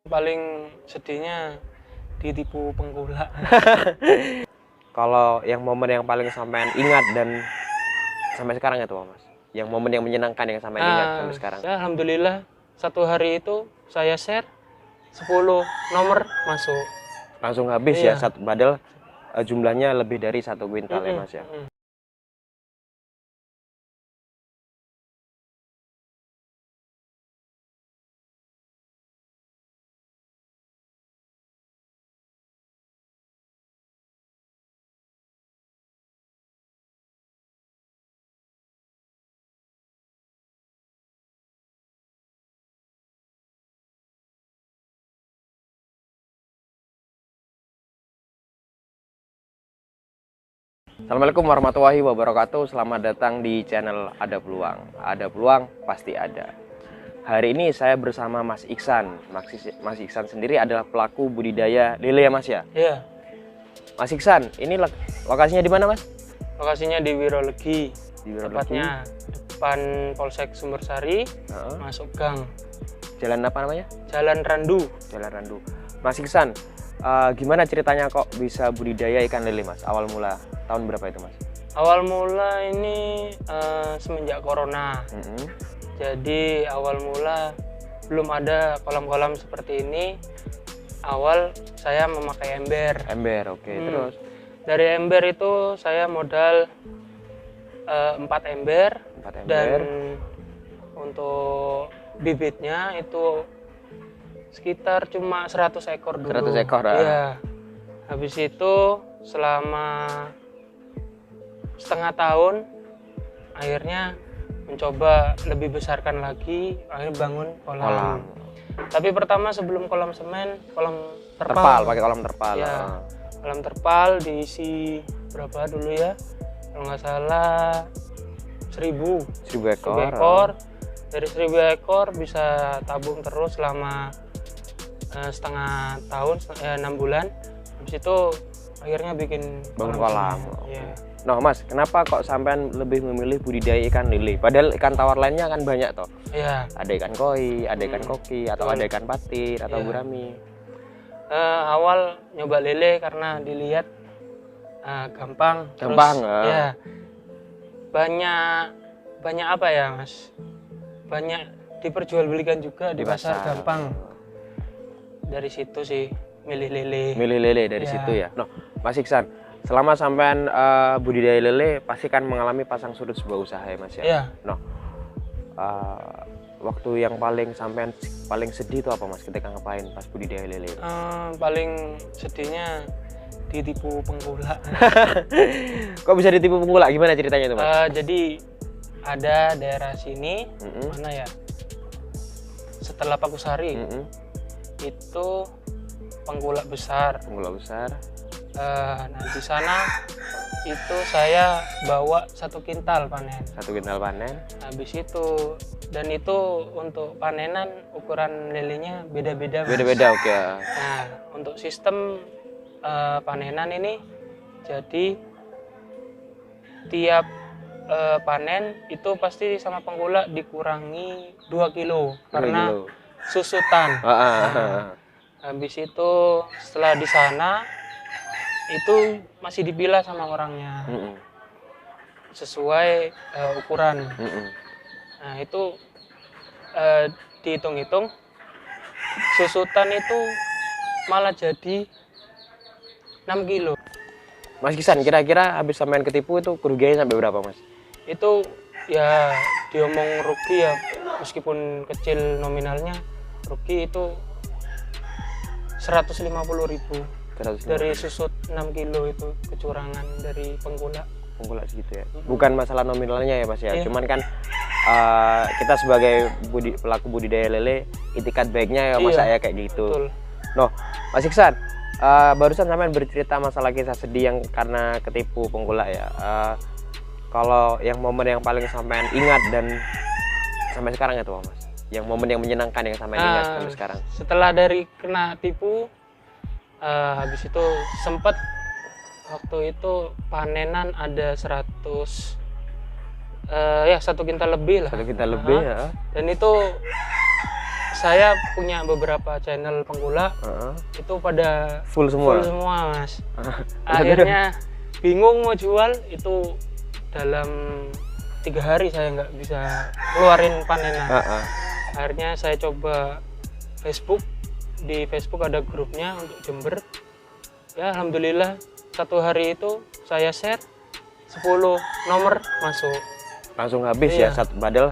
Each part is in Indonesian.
Paling sedihnya ditipu penggula. Kalau yang momen yang paling sampean ingat dan sampai sekarang itu Mas? Yang momen yang menyenangkan yang sampean ingat sampai sekarang? Ya, alhamdulillah satu hari itu saya share 10 nomor masuk. Langsung habis ya, padahal jumlahnya lebih dari 1 kuintal ya Mas ya. Assalamualaikum warahmatullahi wabarakatuh. Selamat datang di channel Ada Peluang. Ada peluang pasti ada. Hari ini saya bersama Mas Iksan. Mas Iksan sendiri adalah pelaku budidaya lele ya Mas ya? Iya. Mas Iksan, ini lokasinya di mana Mas? Lokasinya di Wirolegi. Di Wirolegi. Tepatnya depan Polsek Sumbersari, masuk gang. Jalan apa namanya? Jalan Randu. Jalan Randu. Mas Iksan, gimana ceritanya kok bisa budidaya ikan lele Mas? Awal mula tahun berapa itu Mas? Awal mula ini semenjak corona. Jadi awal mula belum ada kolam-kolam seperti ini. Awal saya memakai ember. Ember, oke. Terus? Dari ember itu saya modal 4 ember. 4 ember. Dan untuk bibitnya itu sekitar cuma 100 ekor dulu. 100 ekor. Iya. Habis itu selama setengah tahun akhirnya mencoba lebih besarkan lagi, akhirnya bangun kolam. Tapi pertama sebelum kolam semen, kolam terpal. Pakai kolam terpal. Ya, kolam terpal diisi berapa dulu ya? Kalau nggak salah 1000 ekor. Dari 1000 ekor bisa tabung terus selama setengah tahun, 6 bulan. Habis itu akhirnya bikin bangun kolam. Ya. Nah Mas, kenapa kok sampean lebih memilih budidaya ikan lele? Padahal ikan tawar lainnya kan banyak toh. Iya. Ada ikan koi, ada ikan koki, atau ada ikan patin, atau gurami. Awal nyoba lele karena dilihat gampang. Gampang. Terus, ya. Banyak apa ya Mas? Banyak diperjualbelikan juga di pasar gampang. Dari situ sih milih lele. Milih lele dari situ ya. Noh, Mas Iksan, selama sampean budidaya lele pasti kan mengalami pasang surut sebuah usaha ya Mas ya. Iya. Noh, waktu yang sampean paling sedih itu apa Mas ketika ngapain pas budidaya lele? Paling sedihnya ditipu penggula. Kok bisa ditipu penggula? Gimana ceritanya itu Mas? Jadi ada daerah sini, mana ya? Setelah Pakusari, itu penggula besar. Nah di sana itu saya bawa 1 kintal panen. 1 kintal panen. Habis itu, dan itu untuk panenan ukuran lelenya beda-beda. Beda-beda, oke. Nah untuk sistem panenan ini, jadi tiap panen itu pasti sama penggula dikurangi 2 kilo karena susutan. Habis itu setelah di sana itu masih dipilah sama orangnya sesuai ukuran. Nah itu dihitung-hitung susutan itu malah jadi 6 kilo. Mas Iksan, kira-kira habis sampean ketipu itu kerugiannya sampai berapa Mas? Itu ya diomong rugi ya, meskipun kecil nominalnya, rugi itu 150.000 dari susut 6 kilo itu kecurangan dari penggula segitu ya. Bukan masalah nominalnya ya Mas ya, cuman kan kita sebagai pelaku budidaya lele, itikat baiknya ya Mas ya kayak gitu. Betul. Noh, Mas Iksan, barusan sampean bercerita masalah kisah sedih yang karena ketipu penggula ya. Kalau yang momen yang paling sampean ingat dan sampai sekarang itu Mas? Yang momen yang menyenangkan yang sampean ingat sampai sekarang? Setelah dari kena tipu, habis itu sempet waktu itu panenan ada 100 ya 1 kintal lebih lah. 1 kintal lebih ya. Dan itu saya punya beberapa channel penggula, itu pada full semua Mas. Akhirnya bingung mau jual, itu dalam 3 hari saya nggak bisa keluarin panenan. Akhirnya saya coba Facebook. Di Facebook ada grupnya untuk Jember. Ya alhamdulillah 1 hari itu saya share 10 nomor masuk. Langsung habis ya, padahal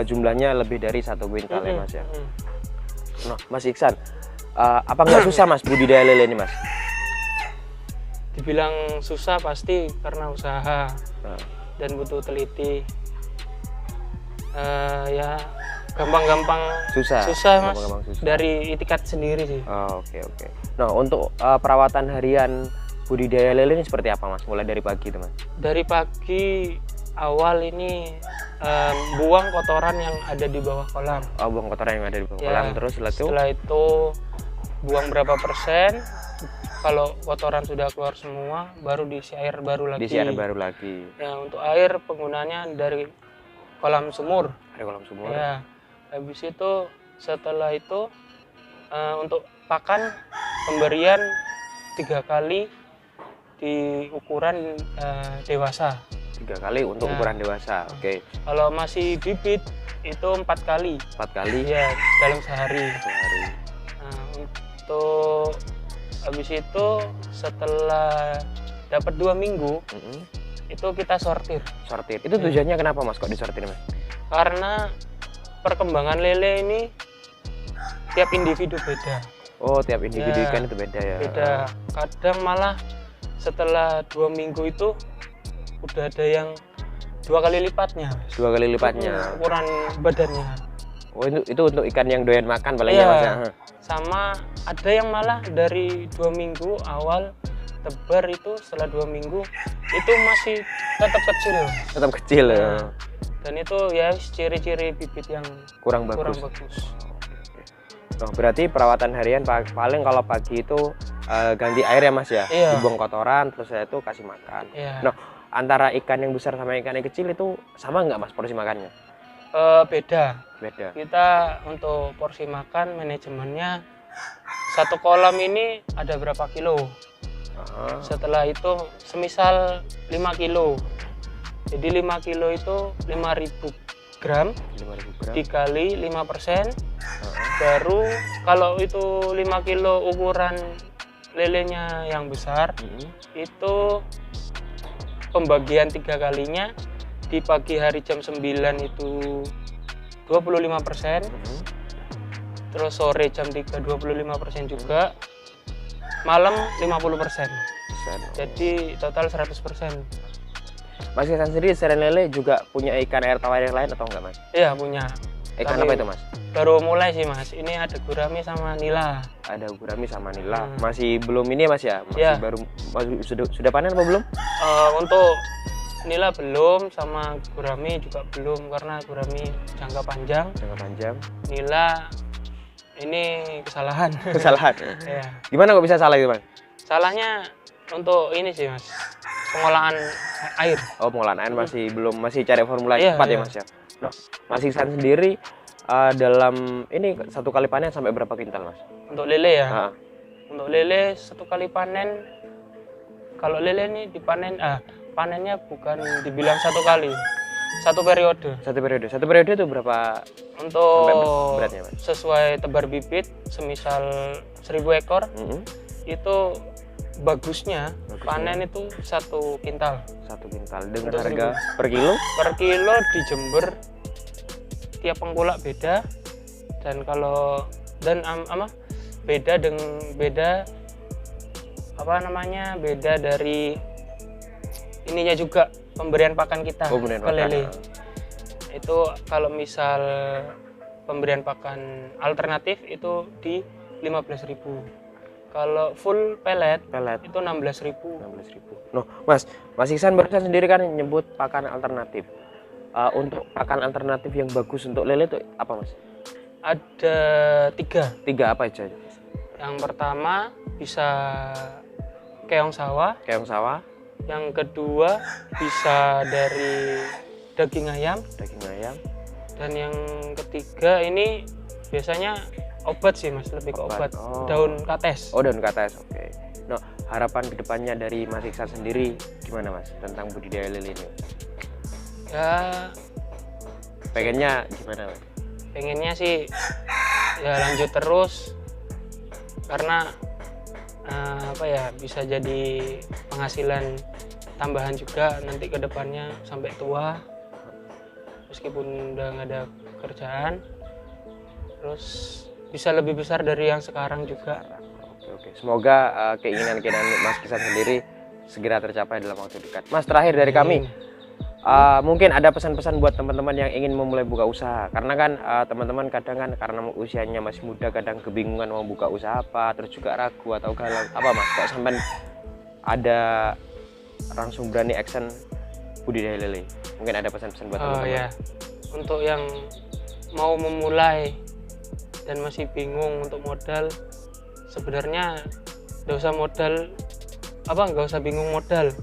jumlahnya lebih dari 1 kuintal ya Mas ya. Nah Mas Iksan, apa nggak susah Mas budidaya lele ini Mas? Dibilang susah pasti karena usaha dan butuh teliti. Ya gampang-gampang susah Mas, gampang susah. Dari itikat sendiri sih. Oke. Nah untuk perawatan harian budidaya lele ini seperti apa Mas? Mulai dari pagi teman? Dari pagi awal ini buang kotoran yang ada di bawah kolam. Buang kotoran yang ada di bawah kolam. Terus setelah itu buang berapa persen. Kalau kotoran sudah keluar semua, baru diisi air baru lagi. Diisi air baru lagi. Ya untuk air penggunaannya dari kolam sumur. Dari kolam sumur. Ya. Habis itu setelah itu untuk pakan pemberian 3 kali di ukuran dewasa. 3 kali untuk ukuran dewasa. Oke. Kalau masih bibit itu 4 kali. 4 kali? Ya, dalam sehari. Nah, untuk habis itu setelah dapat 2 minggu itu kita sortir. Itu tujuannya kenapa Mas kok disortir Mas? Karena perkembangan lele ini tiap individu beda. Tiap individu kan itu beda ya. Beda. Kadang malah setelah 2 minggu itu udah ada yang 2 kali lipatnya. 2 kali lipatnya. Ukuran badannya. Itu untuk ikan yang doyan makan paling ya Mas ya. Sama ada yang malah dari 2 minggu awal tebar itu setelah 2 minggu itu masih tetap kecil. Tetap kecil ya. Dan itu ya ciri-ciri bibit yang kurang bagus. Nah, berarti perawatan harian paling kalau pagi itu ganti air ya Mas ya. Dibuang kotoran terus saya itu kasih makan. Nah, antara ikan yang besar sama ikan yang kecil itu sama nggak Mas porsi makannya? Beda. Kita untuk porsi makan manajemennya 1 kolam ini ada berapa kilo. Setelah itu semisal 5 kilo. Jadi 5 kilo itu 5.000 gram dikali 5%. Baru kalau itu 5 kilo ukuran lelenya yang besar, itu pembagian 3 kalinya di pagi hari jam 9 itu 25%, terus sore jam 3 25% juga, malam 50%. Jadi total 100%. Mas Iksan sendiri selain lele juga punya ikan air tawar yang lain atau enggak Mas? Iya punya. Ikan apa itu Mas? Baru mulai sih Mas, ini ada gurami sama nila. Ada gurami sama nila. Masih belum ini Mas ya? Baru sudah panen apa belum? Untuk nila belum, sama gurami juga belum karena gurami jangka panjang. Nila ini kesalahan. Ya. Gimana kok bisa salah itu Mas? Salahnya untuk ini sih Mas, pengolahan air. Pengolahan air masih cari formula cepat ya Mas ya. Nah, Mas Iksan sendiri dalam ini 1 kali panen sampai berapa kintal Mas? Untuk lele ya. Untuk lele 1 kali panen, kalau lele ini dipanen panennya bukan dibilang 1 kali, 1 periode. 1 periode itu berapa? Untuk beratnya Mas? Sesuai tebar bibit, semisal 1000 ekor itu bagusnya panen itu 1 kintal. 1 kintal dengan harga per kilo? Per kilo di Jember tiap penggula beda, dan kalau beda dari ininya juga pemberian pakan kita ke lele. Itu kalau misal pemberian pakan alternatif itu di 15.000. Kalau full pellet itu 16.000. Noh, Mas Iksan barusan sendiri kan nyebut pakan alternatif. Untuk pakan alternatif yang bagus untuk lele itu apa Mas? Ada 3. 3 apa aja? Yang pertama bisa keong sawah. Yang kedua bisa dari daging ayam. Dan yang ketiga ini Biasanya obat sih Mas, lebih ke obat. Oh. Daun kates. Oh, daun kates, oke. Nah, harapan kedepannya dari Mas Iksan sendiri gimana Mas tentang budidaya lele ini? Ya Pengennya gimana Mas? pengennya sih ya lanjut terus, karena apa ya, bisa jadi penghasilan tambahan juga nanti ke depannya sampai tua, meskipun udah nggak ada kerjaan, terus bisa lebih besar dari yang sekarang juga. Oke. Semoga keinginan-keinginan Mas Iksan sendiri segera tercapai dalam waktu dekat. Mas, terakhir dari kami, mungkin ada pesan-pesan buat teman-teman yang ingin memulai buka usaha, karena kan teman-teman kadang kan karena usianya masih muda kadang kebingungan mau buka usaha apa, terus juga ragu atau galau. Apa Mas, kok sampai ada langsung berani action budidaya lele? Mungkin ada pesan-pesan buat teman-teman. Ya, untuk yang mau memulai dan masih bingung untuk modal, sebenarnya nggak usah bingung modal.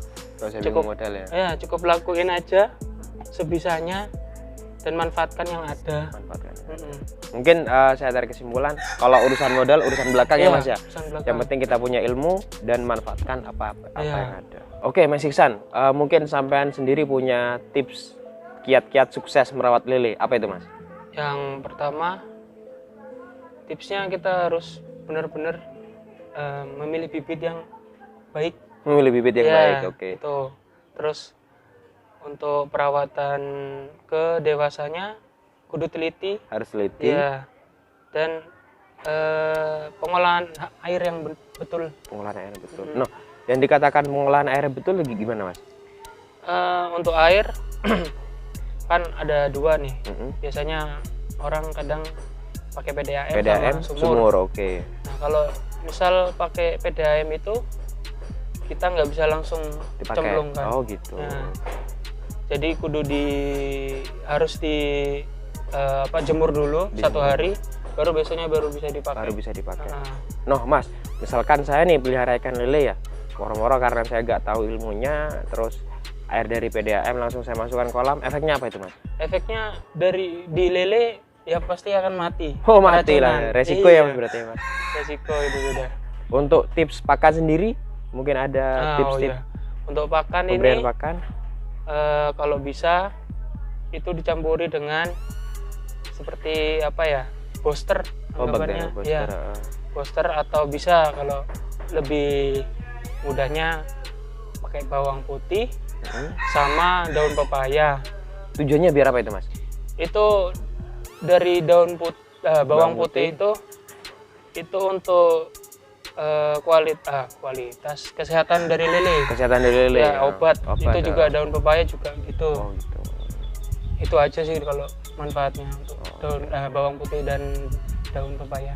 Cukup modal ya. Ya, cukup lakuin aja sebisanya dan manfaatkan yang ada. Mungkin saya tarik kesimpulan, kalau urusan modal urusan belakang ya Mas ya. Yang penting kita punya ilmu dan manfaatkan apa yang ada. Oke Mas Iksan, mungkin sampean sendiri punya tips kiat-kiat sukses merawat lele, apa itu Mas? Yang pertama, tipsnya kita harus benar-benar memilih bibit yang baik. Memilih bibit yang baik, oke. Itu. Terus untuk perawatan ke dewasanya kudu teliti. Harus teliti. Ya. Dan pengolahan air yang betul. Pengolahan air betul. No, yang dikatakan pengolahan air betul lagi gimana Mas? Untuk air kan ada dua nih. Biasanya orang kadang pakai PDAM sama sumur. Oke. Nah, kalau misal pakai PDAM itu kita nggak bisa langsung cemplungkan. Oh gitu. Nah, jadi kudu harus jemur dulu satu hari, baru besoknya bisa dipakai. Nah, Mas, misalkan saya nih pelihara ikan lele ya, moro-moro karena saya nggak tahu ilmunya, terus air dari PDAM langsung saya masukkan kolam, efeknya apa itu Mas? Efeknya di lele ya pasti akan mati. Oh, mati lah, resiko ya Mas berarti Mas. Resiko itu udah. Untuk tips pakan sendiri, mungkin ada tips-tips. Untuk pakan pemberian pakan, kalau bisa itu dicampuri dengan seperti apa ya, booster anggapannya. Ya, booster, atau bisa kalau lebih mudahnya pakai bawang putih sama daun pepaya. Tujuannya biar apa itu Mas? Itu dari bawang putih itu untuk kualitas kesehatan dari lele. Ya, obat. Itu juga daun pepaya juga gitu. Oh, gitu. Itu aja sih kalau manfaatnya untuk bawang putih dan daun pepaya.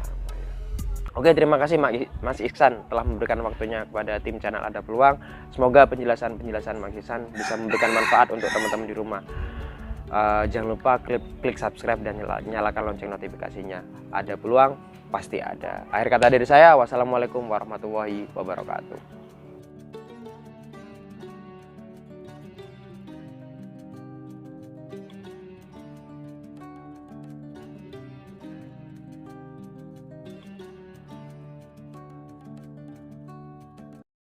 Oke, terima kasih Mas Iksan telah memberikan waktunya kepada tim channel Ada Peluang. Semoga penjelasan Mas Iksan bisa memberikan manfaat untuk teman-teman di rumah. Jangan lupa klik subscribe dan nyalakan lonceng notifikasinya. Ada peluang, pasti ada. Akhir kata dari saya, wassalamualaikum warahmatullahi wabarakatuh.